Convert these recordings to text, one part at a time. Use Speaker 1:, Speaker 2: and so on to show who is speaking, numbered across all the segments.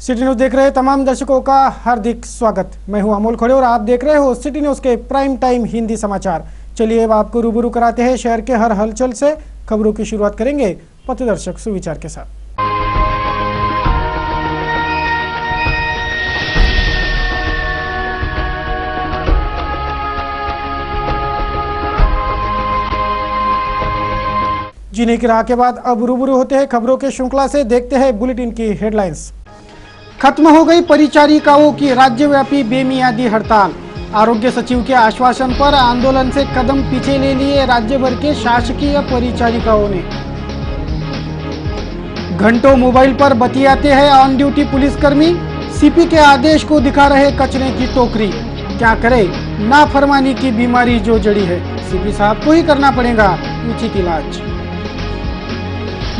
Speaker 1: City news देख रहे तमाम दर्शकों का हार्दिक स्वागत। मैं हूं अमोल खड़े और आप देख रहे हो सिटी न्यूज के प्राइम टाइम हिंदी समाचार। चलिए अब आपको रूबरू कराते हैं शहर के हर हलचल से। खबरों की शुरुआत करेंगे पथदर्शक सुविचार के साथ। जीने की राह के बाद अब रूबरू होते हैं खबरों के श्रृंखला से। देखते हैं बुलेटिन की हेडलाइंस। खत्म हो गई परिचारिकाओं की राज्यव्यापी बेमियादी हड़ताल। आरोग्य सचिव के आश्वासन पर आंदोलन से कदम पीछे ले लिए राज्य भर के शासकीय परिचारिकाओं ने। घंटों मोबाइल पर बतियाते हैं ऑन ड्यूटी पुलिसकर्मी। सीपी के आदेश को दिखा रहे कचरे की टोकरी। क्या करे नाफरमानी की बीमारी जो जड़ी है, सीपी साहब को ही करना पड़ेगा उचित इलाज।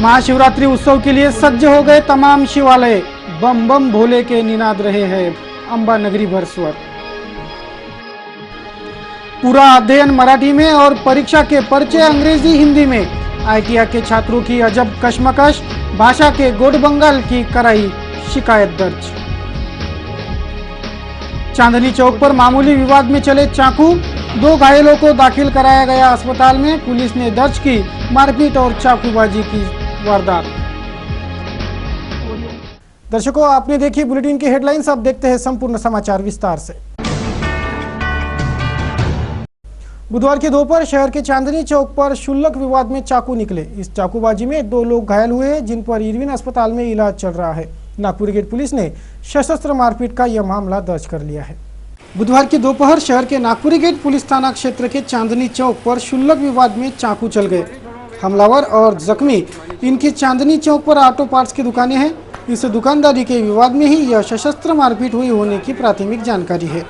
Speaker 1: महाशिवरात्रि उत्सव के लिए सज्ज हो गए तमाम शिवालय। बम बम भोले के निनाद रहे हैं अंबा नगरी भर स्वर। पूरा अध्ययन मराठी में और परीक्षा के पर्चे अंग्रेजी हिंदी में। आईटीआई के छात्रों की अजब कश्मकश, भाषा के गोड बंगाल की कराई शिकायत दर्ज। चांदनी चौक पर मामूली विवाद में चले चाकू, 2 घायलों को दाखिल कराया गया अस्पताल में। पुलिस ने दर्ज की मारपीट और चाकूबाजी की वारदात। दर्शकों, आपने देखी बुलेटिन की हेडलाइंस। अब देखते हैं संपूर्ण समाचार विस्तार से। बुधवार की दोपहर शहर के चांदनी चौक पर क्षुल्लक विवाद में चाकू निकले। इस चाकूबाजी में 2 लोग घायल हुए हैं, जिन पर इरविन अस्पताल में इलाज चल रहा है। नागपुर गेट पुलिस ने सशस्त्र मारपीट का यह मामला दर्ज कर लिया है। बुधवार की दोपहर शहर के नागपुरी गेट पुलिस थाना क्षेत्र के चांदनी चौक पर क्षुल्लक विवाद में चाकू चल गए। हमलावर और जख्मी इनकी चांदनी चौक पर ऑटो पार्ट्स की दुकानें हैं। इस दुकानदारी के विवाद में ही यह सशस्त्र मारपीट हुई होने की प्राथमिक जानकारी है।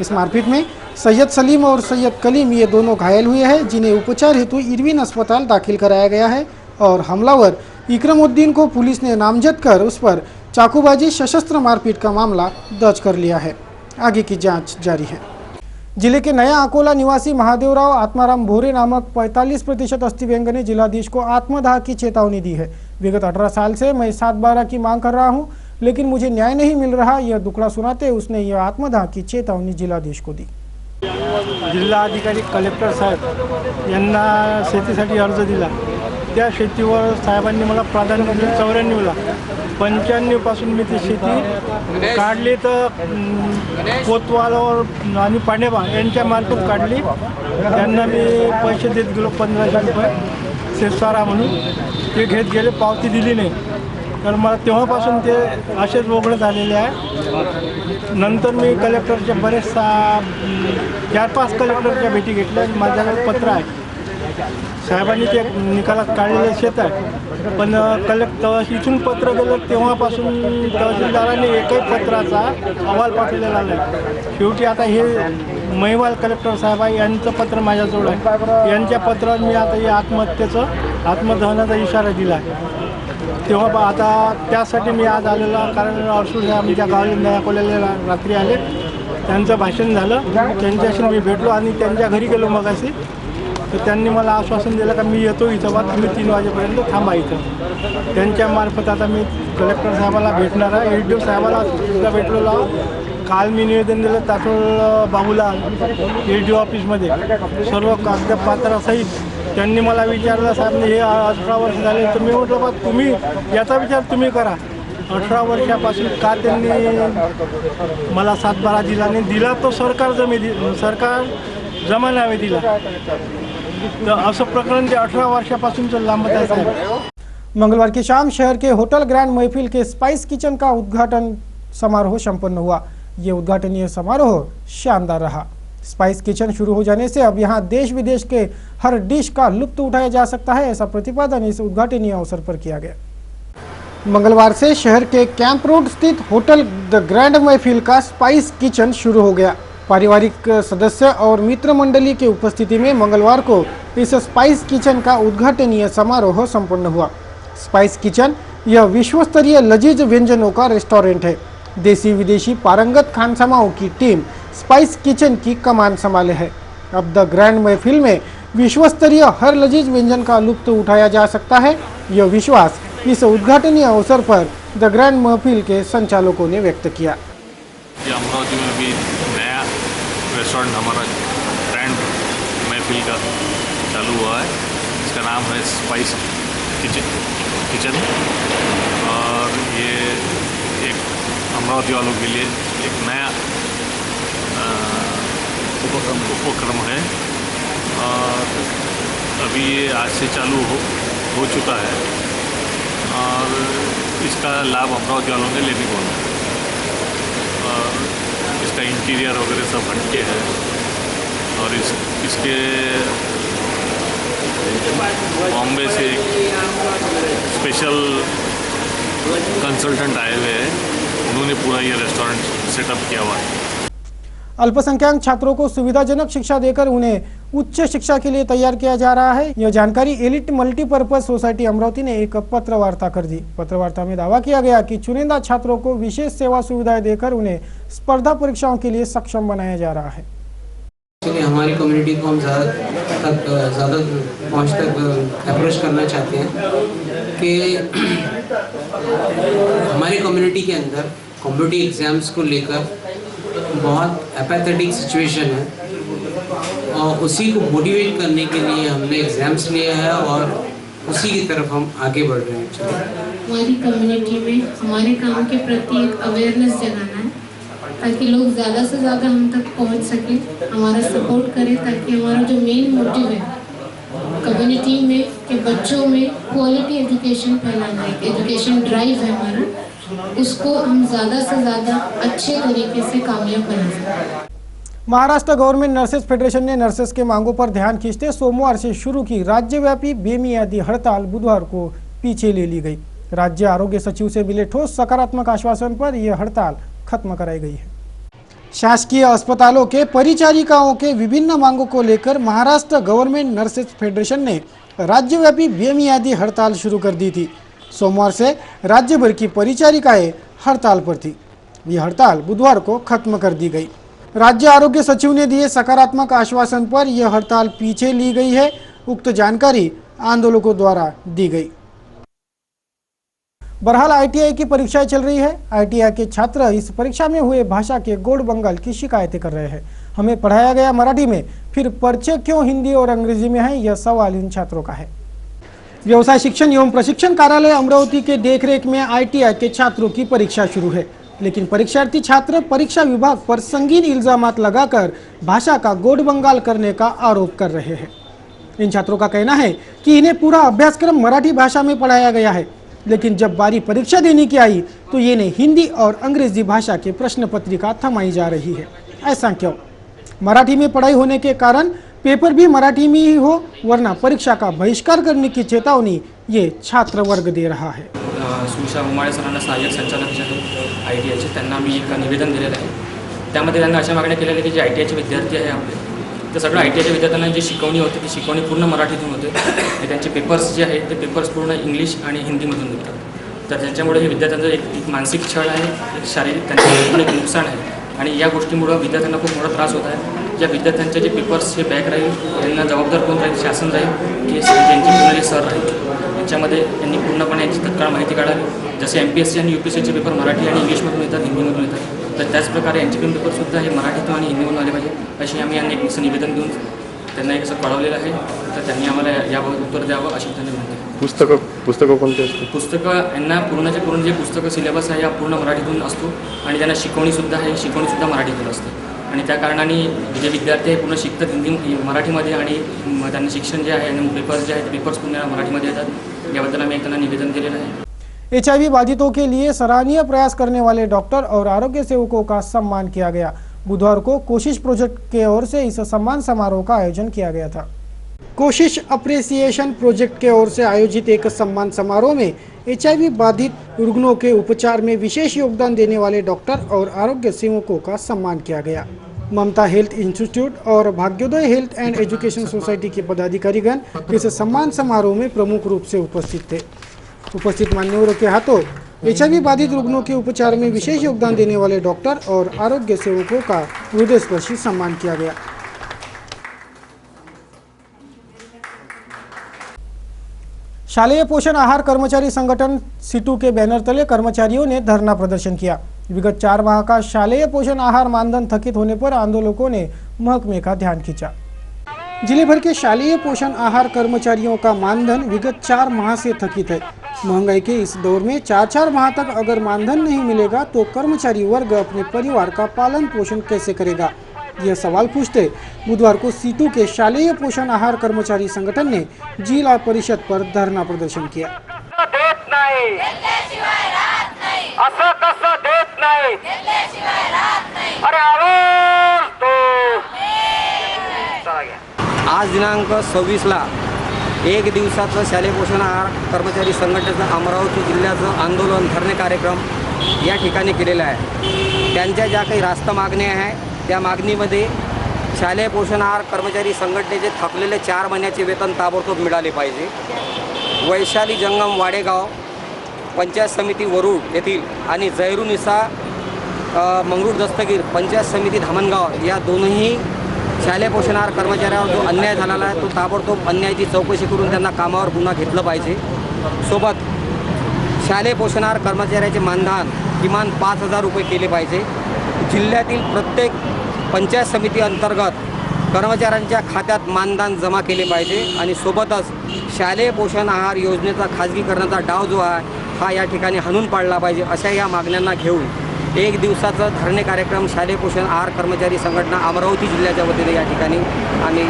Speaker 1: इस मारपीट में सैयद सलीम और सैयद कलीम ये दोनों घायल हुए हैं, जिन्हें उपचार हेतु इरविन अस्पताल दाखिल कराया गया है। और हमलावर इकरमुद्दीन को पुलिस ने नामजद कर उस पर चाकूबाजी सशस्त्र मारपीट का मामला दर्ज कर लिया है। आगे की जाँच जारी है। जिले के नया अकोला निवासी महादेवराव आत्माराम भोरे नामक 45% अस्थिव्यंग ने जिलाधीश को आत्मदाह की चेतावनी दी है। विगत 18 साल से मैं 7/12 की मांग कर रहा हूं, लेकिन मुझे न्याय नहीं मिल रहा। यह दुखड़ा सुनाते उसने यह आत्मदाह की चेतावनी जिलाधीश को दी।
Speaker 2: जिल्हाधिकारी कलेक्टर साहेब यांना शेतीसाठी अर्ज दिला। त्या शेतीवर साहेबांनी मला प्राधान्य दिलं 94ला। 95 पासून मी ती शेती काढली, तर कोतवालावर आणि पांडेबा यांच्या मार्फत काढली। त्यांना मी पैसे देत गेलो 1500 रुपये शेतसारा म्हणून। ते घेत गेले, पावती दिली नाही, तर मला तेव्हापासून ते असेच वगळत आलेले आहे। नंतर मी कलेक्टरच्या बरेच 4-5 कलेक्टरच्या भेटी घेतल्या। माझ्याकडे पत्र आहे, साहेबांनी ते निकालात काढलेलं शेत आहे, पण कलेक्टर इथून पत्र गेलं तेव्हापासून तहसीलदारांनी एकही पत्राचा अहवाल पाठवलेला नाही। शेवटी आता हे महिवाल कलेक्टर साहेब आहे, यांचं पत्र माझ्याजवळ आहे। यांच्या पत्रात मी आता हे आत्मदहनाचा इशारा दिला आहे। तेव्हा आता त्यासाठी मी आज आलेलो, कारण अर्सुड साहेब आमच्या गावाला अकोल्याला रात्री आले, त्यांचं भाषण झालं, त्यांच्याशी मी भेटलो आणि त्यांच्या घरी गेलो मगाशी। तर त्यांनी मला आश्वासन दिलं का मी येतो इथं, बा तुम्ही 3 वाजेपर्यंत थांबा इथं। त्यांच्या मार्फत आता मी कलेक्टर साहेबाला भेटणार आहे। एडीओ साहेबाला सुद्धा भेटलेलो आहोत। काल मी निवेदन दिलं तातोळ बाबूला एडीओ ऑफिसमध्ये सर्व कागदपत्रासहित। त्यांनी मला विचारलं, साहेब हे 18 वर्ष झाले, तर मी म्हटलं बा तुम्ही याचा विचार तुम्ही करा, 18 वर्षापासून का त्यांनी मला 7/12 दिला नाही। दिला तो सरकार जमा नावे दिला, तर असं प्रकरण ते 18 वर्षापासूनचं लांबत आहे साहेब।
Speaker 1: मंगलवार की शाम शहर के होटल ग्रैंड महफिल के स्पाइस किचन का उद्घाटन समारोह संपन्न हुआ। ये उद्घाटनीय समारोह शानदार रहा। स्पाइस किचन शुरू हो जाने से अब यहाँ देश विदेश के हर डिश का लुत्फ उठाया जा सकता है, ऐसा प्रतिपादन इस उद्घाटनीय अवसर पर किया गया। मंगलवार से शहर के कैंप रोड स्थित होटल द ग्रैंड महफिल का स्पाइस किचन शुरू हो गया। पारिवारिक सदस्य और मित्र मंडली की उपस्थिति में मंगलवार को इस स्पाइस किचन का उद्घाटनीय समारोह संपन्न हुआ। स्पाइस किचन यह विश्वस्तरीय लजीज व्यंजनों का रेस्टोरेंट है। देसी विदेशी पारंगत खानसामाओं की टीम स्पाइस किचन की कमान संभाले है। अब द ग्रैंड महफिल में विश्वस्तरीय हर लजीज व्यंजन का लुत्फ उठाया जा सकता है। यह विश्वास इस उद्घाटनीय अवसर पर द ग्रैंड महफिल के संचालकों ने व्यक्त किया।
Speaker 3: ये अमरावती में भी नया रेस्टोरेंट हमारा ग्रैंड महफिल का चालू हुआ है। इसका नाम है स्पाइस किचन और ये एक अमरावती वालों के लिए एक नया उपक्रम है और अभी ये आज से चालू हो चुका है और इसका लाभ अमरावती वालों ने लेने को है और इसका इंटीरियर वगैरह सब हटके है और इसके बॉम्बे से स्पेशल कंसल्टेंट आए हुए हैं, उन्होंने पूरा ये रेस्टोरेंट सेटअप किया हुआ है।
Speaker 1: अल्पसंख्यक छात्रों को सुविधाजनक शिक्षा देकर उन्हें उच्च शिक्षा के लिए तैयार किया जा रहा है। यह जानकारी एलिट मल्टीपर्पज सोसाइटी अमरावती ने एक पत्र वार्ता कर दी। पत्र वार्ता में दावा किया गया कि चुनिंदा छात्रों को विशेष सेवा सुविधाएं देकर उन्हें स्पर्धा परीक्षाओं के लिए सक्षम बनाया जा रहा है।
Speaker 4: हमारी कम्युनिटी को हम ज़्यादा पहुँच तक अप्रोच करना चाहते हैं कि हमारी कम्युनिटी के अंदर कॉम्पिटिटिव एग्ज़ाम्स को लेकर बहुत एपैथेटिक सिचुएशन है और उसी को मोटिवेट करने के लिए हमने एग्ज़ाम्स लिया है और उसी की तरफ हम आगे बढ़ रहे हैं।
Speaker 5: हमारी कम्युनिटी में हमारे काम के प्रति एक अवेयरनेस जगाना है ताकि लोग ज़्यादा से ज़्यादा हम तक पहुंच सकें, हमारा सपोर्ट करें ताकि हमारा जो मेन मोटिव है कम्युनिटी में के बच्चों में क्वालिटी एजुकेशन फैलाना है, एजुकेशन ड्राइव है हमारा, उसको हम ज़्यादा से ज़्यादा अच्छे तरीके से कामयाब बना सकें।
Speaker 1: महाराष्ट्र गवर्नमेंट नर्सेज फेडरेशन ने नर्सेज के मांगों पर ध्यान खींचते सोमवार से शुरू की राज्यव्यापी बेमियादी हड़ताल बुधवार को पीछे ले ली गई। राज्य आरोग्य सचिव से मिले ठोस सकारात्मक आश्वासन पर यह हड़ताल खत्म कराई गई है। शासकीय अस्पतालों के परिचारिकाओं के विभिन्न मांगों को लेकर महाराष्ट्र गवर्नमेंट नर्सेज फेडरेशन ने राज्यव्यापी बेमियादी हड़ताल शुरू कर दी थी। सोमवार से राज्य भर की परिचारिकाएं हड़ताल पर थी। यह हड़ताल बुधवार को खत्म कर दी गई। राज्य आरोग्य सचिव ने दिए सकारात्मक आश्वासन पर यह हड़ताल पीछे ली गई है। उक्त जानकारी आंदोलकों द्वारा दी गई। बहरहाल आईटीआई की परीक्षाएं चल रही है। आईटीआई के छात्र इस परीक्षा में हुए भाषा के गोड़ बंगाल की शिकायतें कर रहे हैं। हमें पढ़ाया गया मराठी में, फिर पर्चे क्यों हिंदी और अंग्रेजी में है, यह सवाल इन छात्रों का है। व्यवसाय शिक्षण एवं प्रशिक्षण कार्यालय अमरावती के देखरेख में आईटीआई के छात्रों की परीक्षा शुरू है, लेकिन परीक्षार्थी छात्र परीक्षा विभाग पर संगीन इल्जामात लगाकर भाषा का गोड़ बंगाल करने का आरोप कर रहे हैं। इन छात्रों का कहना है कि इन्हें पूरा अभ्यासक्रम मराठी भाषा में पढ़ाया गया है, लेकिन जब बारी परीक्षा देने की आई तो ये नहीं हिंदी और अंग्रेजी भाषा के प्रश्न पत्रिका थमाई जा रही है। ऐसा क्यों? मराठी में पढ़ाई होने के कारण पेपर भी मराठी में ही हो, वरना परीक्षा का बहिष्कार करने की चेतावनी ये छात्र वर्ग दे रहा है।
Speaker 6: सुशा उमाळे सरांना सहाय्यक संचालक जे आहेत आयटीआयचे, त्यांना आम्ही एक निवेदन दिलेलं आहे। त्यामध्ये त्यांना अशा मागण्या केलेल्या की जे आयटीआयचे विद्यार्थी आहे आपले, ते सगळं आयटीआयच्या विद्यार्थ्यांना जी शिकवणी होती ती शिकवणी पूर्ण मराठीतून होते आणि त्यांचे पेपर्स जे आहेत ते पेपर्स पूर्ण इंग्लिश आणि हिंदीमधून निघतात। तर त्यांच्यामुळे हे विद्यार्थ्यांचं एक मानसिक छळ आहे, एक शारीरिक त्यांचं एक नुकसान आहे आणि या गोष्टीमुळे विद्यार्थ्यांना खूप मोठा त्रास होत आहे। ज्या विद्यार्थ्यांचे जे पेपर्स हे बॅक राहील त्यांना जबाबदार कोण राहील? शासन राहील की ज्यांचे पूर्ण सर राहील? याच्यामध्ये त्यांनी पूर्णपणे याची तत्काळ माहिती काढावी। जसे MPSC आणि UPSCचे पेपर मराठी आणि इंग्लिशमधून येतात, हिंदीमधून येतात, तर त्याचप्रकारे यांचे पण पेपरसुद्धा हे मराठीतून आणि हिंदीमधून आले पाहिजे अशी आम्ही यांनी एक निवेदन देऊन त्यांना एक असं कळवलेलं आहे। तर त्यांनी आम्हाला याबाबत उत्तर द्यावं अशी त्यांनी विनंती आहे।
Speaker 7: पुस्तकं कोणते असतात?
Speaker 6: पुस्तकं यांना पूर्णचे पूर्ण जे पुस्तकं सिलेबस आहे या पूर्ण मराठीतून असतो आणि त्यांना शिकवणीसुद्धा आहे, शिकवणीसुद्धा मराठीतून असते आणि त्या कारणाने जे विद्यार्थी आहे पूर्ण शिकतात हिंदी मराठीमध्ये आणि त्यांना शिक्षण जे आहे आणि पेपर्स जे आहेत ते पेपर्स पूर्ण मराठीमध्ये येतात। याबद्दल आम्ही त्यांना निवेदन दिलेलं आहे।
Speaker 1: HIV बाधितों के लिए सराहनीय प्रयास करने वाले डॉक्टर और आरोग्य सेवकों का सम्मान किया गया। बुधवार को कोशिश प्रोजेक्ट के ओर से इस सम्मान समारोह का आयोजन किया गया था। कोशिश अप्रिसिएशन प्रोजेक्ट के ओर से आयोजित एक सम्मान समारोह में HIV बाधित रुग्णों के उपचार में विशेष योगदान देने वाले डॉक्टर और आरोग्य सेवकों का सम्मान किया गया। ममता हेल्थ इंस्टीट्यूट और भाग्योदय हेल्थ एंड एजुकेशन सोसाइटी के पदाधिकारीगण इस सम्मान समारोह में प्रमुख रूप से उपस्थित थे। उपस्थित मान्यवरों के हाथों HIV बाधित रुग्णों के उपचार में विशेष योगदान देने वाले डॉक्टर और आरोग्य सेवकों का हृदयस्पर्शी सम्मान किया गया। शालेय पोषण आहार कर्मचारी संगठन सीटू के बैनर तले कर्मचारियों ने धरना प्रदर्शन किया। विगत 4 माह का शालेय पोषण आहार मानधन थकित होने पर आंदोलकों ने महकमे का ध्यान खींचा। जिले भर के शालेय पोषण आहार कर्मचारियों का मानधन विगत 4 माह से थकित है। महंगाई के इस दौर में 4-4 माह तक अगर मानधन नहीं मिलेगा तो कर्मचारी वर्ग अपने परिवार का पालन पोषण कैसे करेगा? यह सवाल पूछते बुधवार को सीटू के शालेय पोषण आहार कर्मचारी संगठन ने जिला परिषद पर धरना प्रदर्शन किया।
Speaker 7: आज दिनांक 26ला 1 दिवसाचं शालेय पोषण आहार कर्मचारी संघटनेचं अमरावती जिल्ह्याचं आंदोलन धरणे कार्यक्रम या ठिकाणी केलेला आहे। त्यांच्या ज्या काही रास्त मागण्या आहे त्या मागणीमध्ये शालेय पोषण आहार कर्मचारी संघटनेचे थकलेले 4 महिन्याचे वेतन ताबडतोब मिळाले पाहिजे। वैशाली जंगम वाडेगाव पंचायत समिती वरुड येथील आणि जैरुनिसा मंगरूळ दस्तगीर पंचायत समिती धामणगाव या दोनही शालेय पोषण आहार कर्मचाऱ्यावर जो अन्याय झालेला आहे तो ताबडतोब अन्यायाची चौकशी करून त्यांना कामावर पुन्हा घेतलं पाहिजे। सोबत शालेय पोषण आहार कर्मचाऱ्याचे मानधन किमान 5,000 रुपये केले पाहिजे। जिल्ह्यातील प्रत्येक पंचायत समिती अंतर्गत कर्मचाऱ्यांच्या खात्यात मानधन जमा केले पाहिजे आणि सोबतच शालेय पोषण आहार योजनेचा खाजगीकरणाचा डाव जो आहे हा या ठिकाणी हाणून पाडला पाहिजे। अशा या मागण्यांना घेऊन 1 दिवसाचं धरणे कार्यक्रम शालेय पोषण आहार कर्मचारी संघटना अमरावती जिल्ह्याच्या वतीने या ठिकाणी आम्ही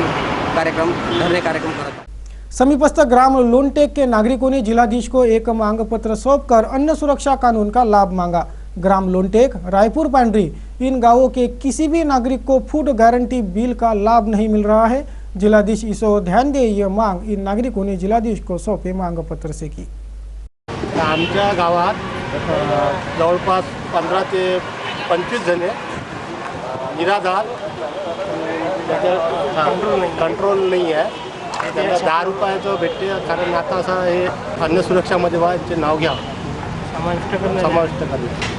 Speaker 7: धरणे कार्यक्रम करत आहोत।
Speaker 1: समीपस्थ ग्राम लोनटेक के नागरिकों ने जिलाधीश को एक मांग पत्र सौंपकर अन्न सुरक्षा कानून का लाभ मांगा। ग्राम लोनटेक, रायपुर पांडरी इन गांवों के किसी भी नागरिक को फूड गारंटी बिल का लाभ नहीं मिल रहा है। जिलाधीश इस ओर ध्यान दे, यह मांग इन नागरिकों ने जिलाधीश को सौंपे मांग पत्र से की।
Speaker 2: आमच्या गावात जवळपास 15 ते 25 जणे निराधार कंट्रोल नाही आहे। त्यांना 10 रुपयाचं भेटते कारण आता असं हे अन्न सुरक्षामध्ये त्यांचे नाव घ्या समाविष्ट करणे